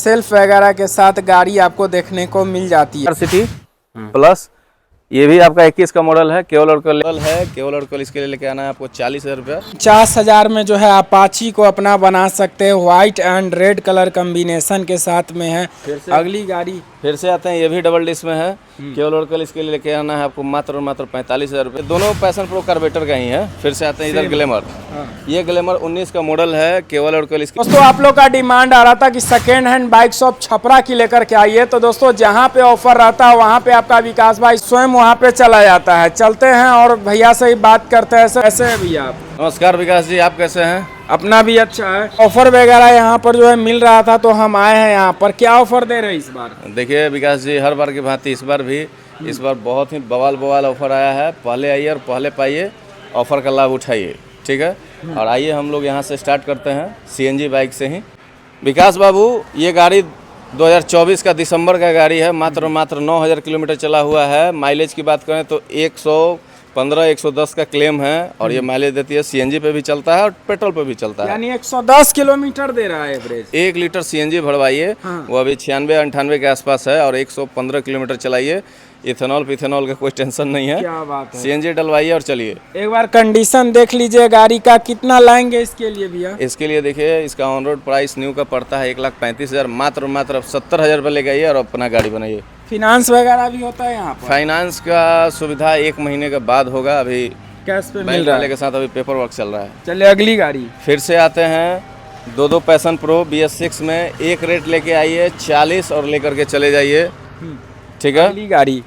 Self वगैरह के साथ गाड़ी आपको देखने को मिल जाती है। सिटी प्लस ये भी आपका 21 का मॉडल है, केवल और केवल इसके लिए लेके आना है आपको 40,000 रुपया। 50,000 में जो है अपाची को अपना बना सकते हैं। White and red colour combination के साथ में है। अगली गाड़ी फिर से आते हैं, ये भी डबल डिस्क में है, केवल और केवल इसके लिए लेके आना है आपको मात्र 45,000 रुपये। दोनों पैशन प्रो कार्बेटर का ही है। फिर से आते हैं इधर ग्लैमर, ये ग्लैमर 19 का मॉडल है, केवल और केवल इसके। दोस्तों आप लोग का डिमांड आ रहा था कि second hand bike shop Chhapra की लेकर के आइए, तो दोस्तों जहां पे ऑफर रहता है वहां पे आपका विकास भाई स्वयं वहां पे चला जाता है। चलते हैं और भैया से ही बात करते हैं। कैसे हैं भैया आप? नमस्कार विकास जी, आप कैसे हैं? अपना भी अच्छा है। ऑफर वगैरह यहाँ पर जो है मिल रहा था तो हम आए हैं यहाँ पर। क्या ऑफर दे रहे हैं इस बार? देखिए विकास जी, हर बार की भांति इस बार बहुत ही बवाल ऑफर आया है। पहले आइए और पहले पाइए, ऑफर का लाभ उठाइए, ठीक है। और आइए हम लोग यहाँ से स्टार्ट करते हैं सीएनजी बाइक से ही। विकास बाबू, ये गाड़ी 2024 का दिसंबर का गाड़ी है, मात्र 9,000 किलोमीटर चला हुआ है। माइलेज की बात करें तो 115-110 का क्लेम है और ये माइलेज देती है। सीएनजी पे भी चलता है और पेट्रोल पे भी चलता है, यानी 110 किलोमीटर दे रहा है एवरेज। 1 लीटर सीएनजी भरवाइए, वो अभी 96-98 के आसपास है और 115 किलोमीटर चलाइए। इथेनॉल पिथेनॉल का कोई टेंशन नहीं है। क्या बात है। सीएनजी डलवाइए और चलिए। एक बार कंडीशन देख लीजिए गाड़ी का। कितना लाएंगे इसके लिए भैया? इसके लिए देखिए, इसका ऑन रोड प्राइस न्यू का पड़ता है 1,35,000। मात्र 70,000 रुपये ले आइए और अपना गाड़ी बनाइए। फिनांस वगैरह भी होता है यहाँ पर? फाइनेंस का सुविधा 1 महीने के बाद होगा। अभी कैश पे मिल बैंक रहा वाले है। के साथ अभी पेपर वर्क चल रहा है। चलिए अगली गाड़ी। फिर से आते हैं, दो पैशन प्रो BS6 में एक रेट लेके आइए 40 और लेकर के चले जाइए, ठीक है। अगली गाड़ी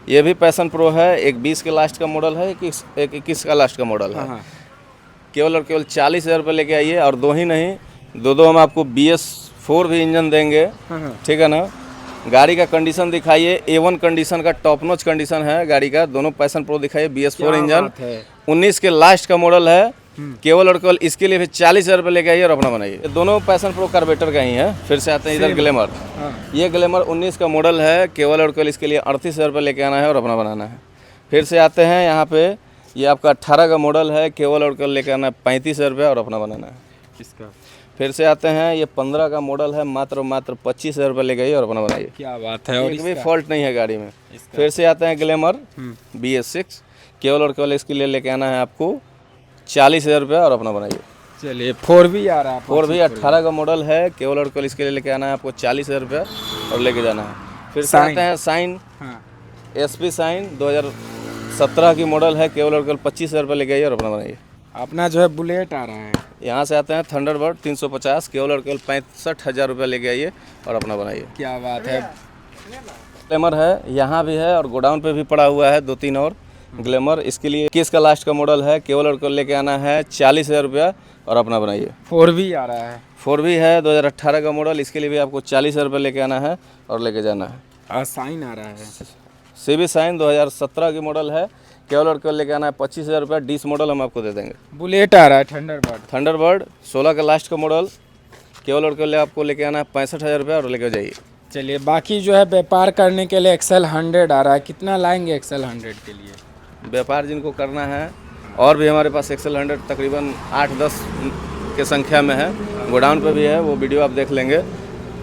ये भी पैशन प्रो है, एक 20 के लास्ट का मॉडल है, एक 21 का लास्ट का मॉडल है। केवल और केवल 40,000 रुपये लेके आइए और दो ही नहीं, दो हम आपको BS4 भी इंजन देंगे, ठीक है ना। गाड़ी का कंडीशन दिखाइए, A1 कंडीशन का, टॉप नॉच कंडीशन है गाड़ी का। दोनों पैशन प्रो दिखाइए, BS4 इंजन, 19 के लास्ट का मॉडल है। केवल और केवल इसके लिए भी 40,000 रुपये लेके आइए और अपना बनाइए। दोनों पैशन प्रो कार्बेटर का ही है। फिर से आते हैं इधर ग्लैमर, ये ग्लैमर 19 का मॉडल है, केवल और केवल इसके लिए 38,000 रुपये लेके आना है और अपना बनाना है। फिर से आते हैं यहाँ पे, ये आपका 18 का मॉडल है, केवल और केवल लेके आना है 35,000 रुपये और अपना बनाना है। इसका फिर से आते हैं, ये 15 का मॉडल है, मात्र 25,000 रुपये ले गई और अपना बनाइए। क्या बात है। और एक भी फॉल्ट नहीं है गाड़ी में। फिर से आते हैं ग्लैमर BS6, केवल और केवल इसके लिए लेके आना है आपको 40,000 रुपये और अपना बनाइए। चलिए 4V आ रहा है। 4V 18 का मॉडल है, केवल और केवल इसके लिए लेके आना है आपको 40,000 रुपये और लेके जाना है। फिर से आते हैं साइन, SP साइन 2017 की मॉडल है, केवल और केवल 25,000 रुपये लेके आइए और अपना बनाइए। अपना जो है बुलेट आ रहा है। यहाँ से आते हैं थंडरबर्ड 350, केवल और केवल 65,000 रुपये लेके आइए और अपना बनाइए। क्या बात है। ग्लैमर है, यहाँ भी है और गोडाउन पे भी पड़ा हुआ है 2-3 और ग्लैमर। इसके लिए 21 का लास्ट का मॉडल है, केवल और केवल लेके आना है 40,000 रुपया और अपना बनाइए। 4V आ रहा है। 4V है 2018 का मॉडल, इसके लिए भी आपको 40,000 रुपये लेके आना है और लेके जाना है। साइन आ रहा है। CV साइन 2017 की मॉडल है, केवल और केवल लेके आना है 25,000 रुपये। 20 मॉडल हम आपको दे देंगे। बुलेट आ रहा है थंडरबर्ड 16 का लास्ट का मॉडल, केवल और केवल आपको लेके आना है 65,000 रुपये और लेके जाइए। चलिए बाकी जो है व्यापार करने के लिए XL 100 आ रहा है। कितना लाएंगे XL 100 के लिए? व्यापार जिनको करना है, और भी हमारे पास XL 100 तकरीबन 8-10 के संख्या में है, गोडाउन पे भी है, वो वीडियो आप देख लेंगे।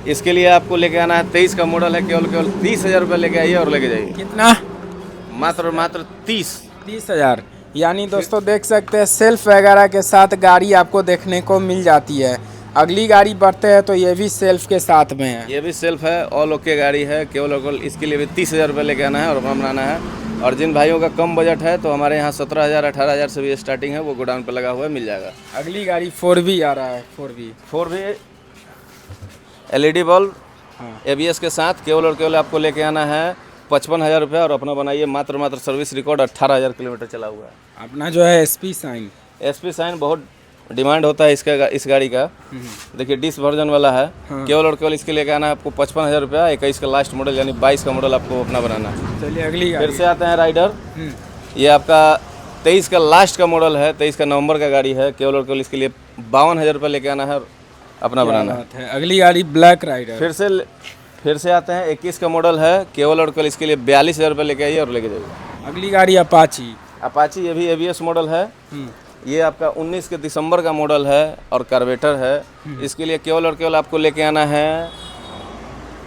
इसके लिए आपको लेके आना है 23 का मॉडल है, केवल 30,000 रुपये लेके आइए और लेके जाइए। कितना? मात्र 30,000। यानी दोस्तों देख सकते हैं सेल्फ वगैरह के साथ गाड़ी आपको देखने को मिल जाती है। अगली गाड़ी बढ़ते हैं तो ये भी सेल्फ के साथ में है। ये भी सेल्फ है, ऑल ओके गाड़ी है, केवल और केवल इसके लिए भी 30,000 रुपये लेके आना है और अपना बनाना है। और जिन भाइयों का कम बजट है तो हमारे यहाँ 17,000-18,000 से भी स्टार्टिंग है, वो गोडाउन पे लगा हुआ है, मिल जाएगा। अगली गाड़ी 4V आ रहा है। 4V LED बल्ब ABS के साथ, केवल और केवल आपको लेके आना है 55,000 रुपये और अपना बनाइए। मात्र सर्विस रिकॉर्ड 18,000 किलोमीटर चला हुआ है। अपना जो है SP साइन बहुत डिमांड होता है इसका, इस गाड़ी का। देखिए डिस्क वर्जन वाला है, केवल और केवल इसके लेके आना है आपको 55,000 रुपया। 21 का लास्ट मॉडल यानी 22 का मॉडल आपको अपना बनाना है। चलिए अगली गाड़ी। फिर से आते हैं राइडर, ये आपका 23 का लास्ट का मॉडल है, 23 का नवंबर का गाड़ी है, केवल और केवल इसके लिए 52,000 रुपये लेके आना है और अपना बनाना है। अगली गाड़ी ब्लैक राइडर। फिर से आते हैं 21 का मॉडल है, केवल और केवल इसके लिए 42,000 रुपये लेके आइए और लेके जाइए। अगली गाड़ी अपाची, ये भी ABS मॉडल है, ये आपका 19 के दिसंबर का मॉडल है और कार्बेटर है। इसके लिए केवल और केवल आपको लेके आना है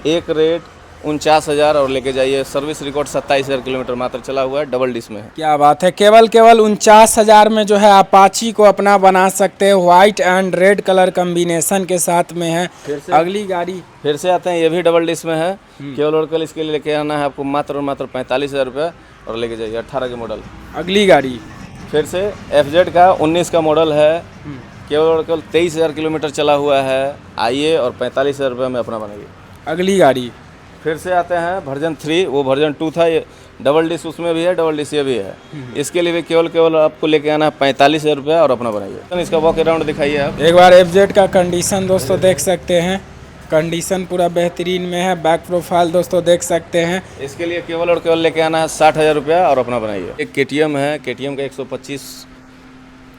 एक रेट 49,000 और लेके जाइए। सर्विस रिकॉर्ड 27,000 किलोमीटर मात्र चला हुआ है, डबल डिस्क में है। क्या बात है, केवल 49,000 में जो है अपाची को अपना बना सकते हैं। White and red colour combination के साथ में है। अगली गाड़ी फिर से आते हैं, ये भी डबल डिस्क में है। केवल और केवल इसके लिए लेके आना है आपको मात्र 45,000 रुपये और लेके जाइए। 18 के मॉडल। अगली गाड़ी फिर से FZ का 19 का मॉडल है। केवल और केवल 23,000 किलोमीटर चला हुआ है। आइए और 45,000 रुपये में अपना बनाइए। अगली गाड़ी फिर से आते हैं वर्जन 3, वो वर्जन 2 था। ये डबल डिस्क उसमें भी है, डबल डिस्क ये भी है। इसके लिए भी केवल केवल आपको लेके आना है 45,000 रुपये और अपना बनाइए। इसका वॉक अराउंड दिखाइए आप। एक बार FZ का कंडीशन दोस्तों देख सकते हैं। कंडीशन पूरा बेहतरीन में है। बैक प्रोफाइल दोस्तों देख सकते हैं। इसके लिए केवल और केवल लेके आना है 60,000 रुपया और अपना बनाइए। एक KTM है, KTM का 125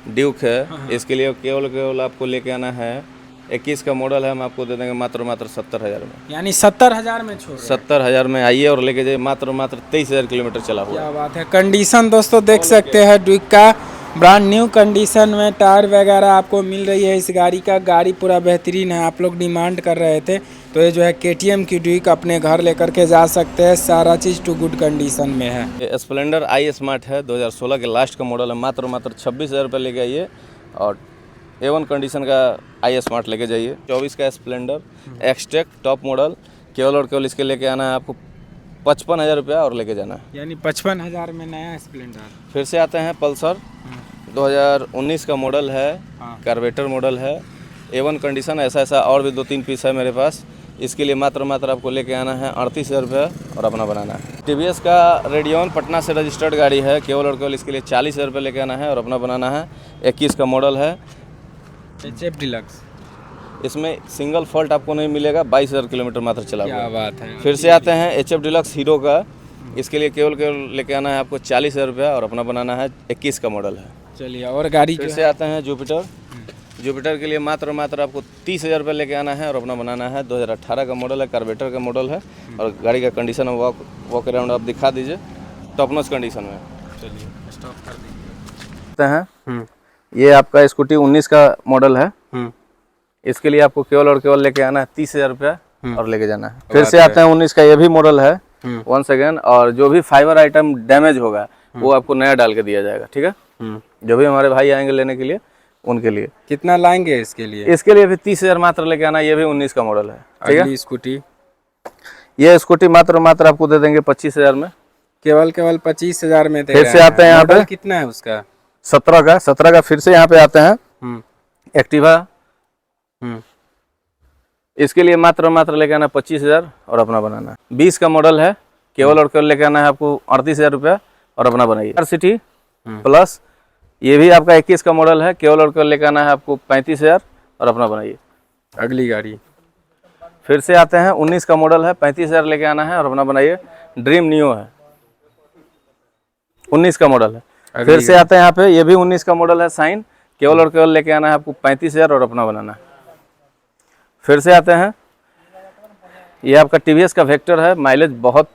ड्यूक है। इसके लिए केवल केवल आपको लेके आना है 21 का मॉडल है। हम आपको दे देंगे मात्र 70,000 में। यानी 70,000 में छोड़ 70,000 में आइए और लेके जाइए। मात्र 23,000 किलोमीटर चला हुआ। क्या बात है। कंडीशन दोस्तों देख सकते हैं ड्यूक का, ब्रांड न्यू कंडीशन में टायर वगैरह आपको मिल रही है इस गाड़ी का। गाड़ी पूरा बेहतरीन है। आप लोग डिमांड कर रहे थे तो ये जो है KTM की ड्यूक अपने घर लेकर के जा सकते हैं। सारा चीज़ टू गुड कंडीशन में है। ये स्प्लेंडर i स्मार्ट है, 2016 के लास्ट का मॉडल है। मात्र 26,000 रुपये लेके आइए और A1 कंडीशन का i स्मार्ट लेके जाइए। 24 का स्प्लेंडर एक्सटेक टॉप मॉडल। केवल और केवल इसके लेके आना है आपको 55,000 रुपया और लेके जाना है। यानी 55,000 में नया स्प्लेंडर। फिर से आते हैं पल्सर, 2019 का मॉडल है। कार्बेटर मॉडल है। A1 condition. ऐसा और भी 2-3 पीस है मेरे पास। इसके लिए मात्र आपको लेके आना है 38,000 रुपये और अपना बनाना है। TVS का रेडियन पटना से रजिस्टर्ड गाड़ी है। केवल और केवल इसके लिए 40,000 रुपये लेके आना है और अपना बनाना है। 21 का मॉडल है। HF deluxe. इसमें सिंगल फॉल्ट आपको नहीं मिलेगा। 22,000 किलोमीटर मात्र चला हुआ। क्या बात है। फिर से आते हैं HF डिलक्स हीरो का। इसके लिए केवल केवल लेके आना है आपको 40,000 रुपया और अपना बनाना है। 21 का मॉडल है। चलिए और गाड़ी फिर से आते हैं जुपिटर। जुपिटर के लिए मात्र आपको 30,000 रुपये लेके आना है और अपना बनाना है। 2018 का मॉडल है। कार्बेटर का मॉडल है और गाड़ी का कंडीशन वॉक अराउंड आप दिखा दीजिए। टॉप नॉच कंडीशन में। चलिए स्टॉप कर देखते हैं। ये आपका स्कूटी 19 का मॉडल है। इसके लिए आपको केवल और केवल लेके आना है 30,000 रुपया और लेके जाना है। फिर से आते हैं 19 का, ये भी मॉडल है। वंस अगेन, और जो भी फाइबर आइटम डैमेज होगा वो आपको नया डाल के दिया जाएगा। ठीक है। जो भी हमारे भाई आएंगे लेने के लिए उनके लिए। कितना लाएंगे इसके लिए? इसके लिए भी 30,000 मात्र लेके आना। ये भी 19 का मॉडल है। ठीक है। स्कूटी, ये स्कूटी मात्र आपको दे देंगे 25,000 में। केवल 25,000 में दे फिर से आते हैं यहाँ पे। कितना है उसका? 17 का। फिर से यहाँ पे आते हैं एक्टिवा। इसके लिए मात्र लेके आना 25,000 और अपना बनाना। 20 का मॉडल है। केवल और केवल लेके आना है आपको 38,000 रुपया और अपना बनाइए। सिटी प्लस, ये भी आपका 21 का मॉडल है। केवल और केवल लेके आना है आपको 35,000 और अपना बनाइए। अगली गाड़ी फिर से आते हैं 19 का मॉडल है। 35,000 लेके आना है और अपना बनाइए। ड्रीम नियो है, 19 का मॉडल है। फिर से आते हैं यहाँ पे, ये भी 19 का मॉडल है। साइन। केवल और केवल लेके आना है आपको 35,000 और अपना बनाना है। फिर से आते हैं, ये आपका TVS का वेक्टर है। माइलेज बहुत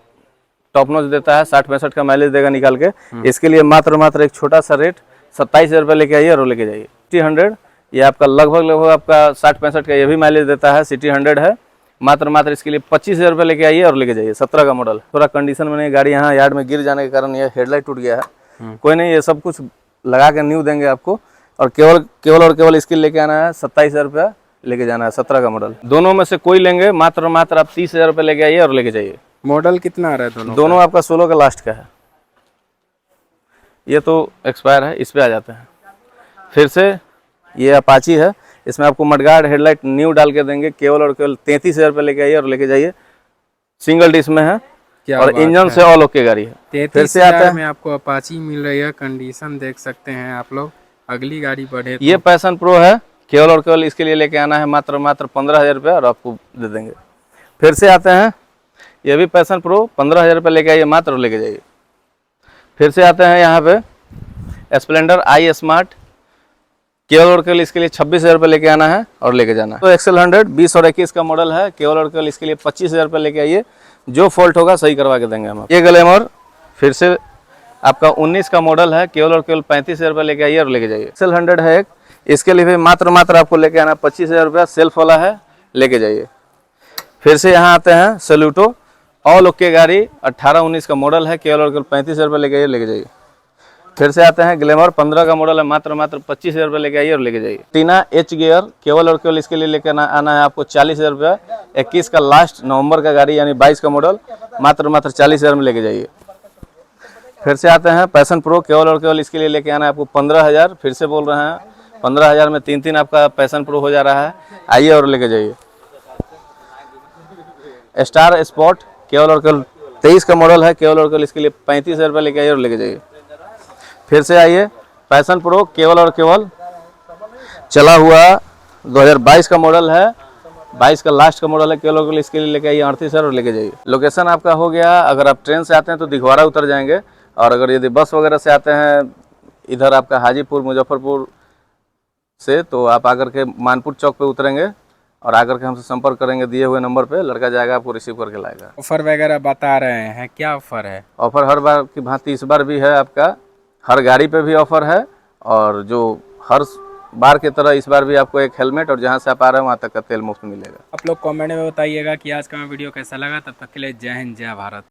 टॉप नॉच देता है। 60-65 का माइलेज देगा निकाल के। इसके लिए मात्र एक छोटा सा रेट 27,000 रुपये लेके आइए और लेके जाइए। सिटी 100, ये आपका लगभग आपका 60-65 का ये भी माइलेज देता है। सिटी 100 है। मात्र इसके लिए 25,000 रुपये लेके आइए और लेके जाइए। 17 का मॉडल। थोड़ा कंडीशन में नहीं, गाड़ी यहाँ यार्ड में गिर जाने के कारण ये हेडलाइट टूट गया है। कोई नहीं, ये सब कुछ लगा के न्यू देंगे आपको। और केवल और केवल इसके लेके आना है 27,000 रुपया लेके जाना है। 17 का मॉडल। दोनों में से कोई लेंगे मात्र आप 30,000 रुपये लेके आइए और लेके जाइए। मॉडल कितना आ रहा है दोनों आपका 16 का लास्ट का है। ये तो एक्सपायर है। इस पे आ जाते हैं। फिर से ये अपाची है। इसमें आपको मडगार्ड हेडलाइट न्यू डाल के देंगे। केवल और केवल 33,000 रुपये लेके आइए और लेके जाइए। सिंगल डिस्क में है और इंजन से ऑल ओके गाड़ी है। फिर से आते हैं, में आपको अपाची मिल रही है। कंडीशन देख सकते हैं आप लोग। अगली गाड़ी बढ़े तो ये पैशन प्रो है। केवल और केवल इसके लिए लेके आना है मात्र 15,000 रुपये और आपको दे देंगे। फिर से आते हैं, ये भी पैशन प्रो 15,000 रुपये लेके आइए मात्र लेके जाइए। फिर से आते हैं यहाँ पे स्प्लेंडर i स्मार्ट। केवल और केवल इसके लिए 26,000 रुपये लेके आना है और लेके जाना है। तो एक्सेल 100 20 और 21 का मॉडल है। केवल और केवल इसके लिए 25,000 रुपये लेके आइए। जो फॉल्ट होगा सही करवा के देंगे हम। ये ग्लैमर फिर से आपका 19 का मॉडल है। केवल और केवल 35,000 रुपये लेके आइए और लेके जाइए। एक्सेल 100 है एक। इसके लिए भी मात्र आपको लेके आना 25,000 रुपया। सेल्फ वाला है, लेके जाइए। फिर से यहाँ आते हैं सल्यूटो, ऑल ओके गाड़ी 18-19 का मॉडल है, केवल और केवल 35,000 रुपये लेके जाइए। फिर से आते हैं ग्लैमर, 15 का मॉडल है, मात्र 25,000 रुपये लेके आइए और लेके जाइए। टीना एच गियर, केवल और केवल इसके लिए लेकर आना है आपको 40,000 रुपये। 21 का लास्ट नवंबर का गाड़ी यानी 22 का मॉडल, मात्र 40,000 में लेके जाइए। फिर से आते हैं पैशन प्रो, केवल और केवल इसके लिए लेके आना है आपको 15,000। फिर से बोल रहे हैं 15,000 में 3 आपका पैशन प्रो हो जा रहा है, आइए और लेके जाइए। स्टार स्पॉट, केवल और केवल 23 का मॉडल है, केवल और केवल इसके लिए 35,000 रुपये लेके आइए और लेके जाइए। फिर से आइए पैशन प्रो, केवल और केवल चला हुआ 2022 का मॉडल है, 22 का लास्ट का मॉडल है, केवल और केवल इसके लिए लेके आइए 38,000 और लेके जाइए। लोकेशन आपका हो गया, अगर आप ट्रेन से आते हैं तो दिघवाड़ा उतर जाएंगे, और अगर यदि बस वगैरह से आते हैं इधर आपका हाजीपुर मुजफ्फरपुर से, तो आप आकर के मानपुर चौक पे उतरेंगे और आकर के हमसे संपर्क करेंगे, दिए हुए नंबर पे लड़का जाएगा आपको रिसीव करके लाएगा। ऑफर वगैरह बता रहे हैं, क्या ऑफर है? ऑफर हर बार की भांति इस बार भी है आपका, हर गाड़ी पे भी ऑफर है, और जो हर बार की तरह इस बार भी आपको एक हेलमेट और जहां से आप आ रहे हैं वहां तक का तेल मुफ्त मिलेगा। आप लोग कमेंट में बताइएगा कि आज का वीडियो कैसा लगा। तब तक के लिए जय हिंद, जय भारत।